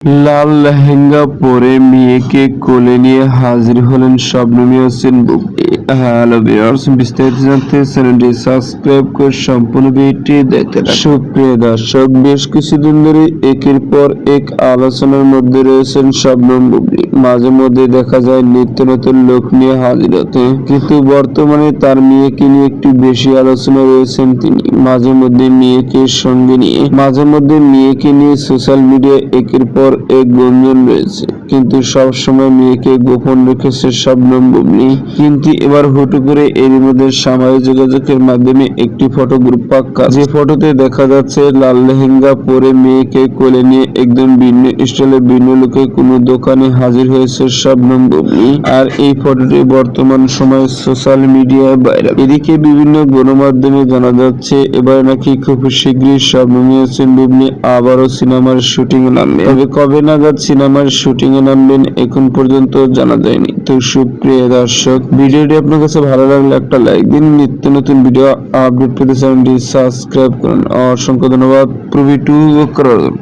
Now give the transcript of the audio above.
লাল লেহেঙ্গা পরে মেয়েকে কোলে নিয়ে হাজির হলেন শবনম ইয়াসমিন বুবলী। হ্যালো ভিউয়ার্স, বিস্তারিত জানতে চ্যানেলটি সাবস্ক্রাইব করে সম্পূর্ণ ভিডিওটি দেখতে থাকুন। সুপ্রিয় দর্শক, বেশ কিছুদিন ধরে একের পর এক আলোচনার মধ্যে রয়েছেন শবনম বুবলী। মাঝে মধ্যে দেখা যায় নিত্য নতুন লোক নিয়ে হাজির হতে, কিন্তু বর্তমানে তার মেয়েকে নিয়ে একটু বেশি আলোচনা রয়েছেন তিনি। মাঝে মধ্যে মেয়েকে সঙ্গে নিয়ে সোশ্যাল মিডিয়ায় একের পর এক গুঞ্জন রয়েছে, কিন্তু সবসময় মেয়েকে গোপন রেখেছে শবনম বুবলী। কিন্তু এবার হুট করে এর মধ্যে সামাজিক যোগাযোগের মাধ্যমে একটি ফটো গ্রুপ পাক্কা, যে ফটোতে দেখা যাচ্ছে লাল লেহেঙ্গা পরে মেয়েকে কোলে নিয়ে একদম ভিন্ন স্টাইলে ভিন্ন লুকে কোনো দোকানে হাজির হয়েছে শবনম বুবলী। আর এই ফটোটি বর্তমান সময়ে সোশ্যাল মিডিয়ায় ভাইরাল। এদিকে বিভিন্ন গণমাধ্যমে জানা যাচ্ছে এবার নাকি খুব শীঘ্রই শবনম ইয়াসমিন বুবলী আবারও সিনেমার শুটিং এ নামবে। তবে কবে নাগাদ সিনেমার শুটিং এ নামবেন এখন পর্যন্ত জানা যায়নি। তো সুপ্রিয় দর্শক, ভিডিওটি আপনার কাছে ভালো লাগলে একটা লাইক দিন। নিত্য নতুন ভিডিও আপডেট পেতে চ্যানেলটি সাবস্ক্রাইব করুন। অসংখ্য ধন্যবাদ।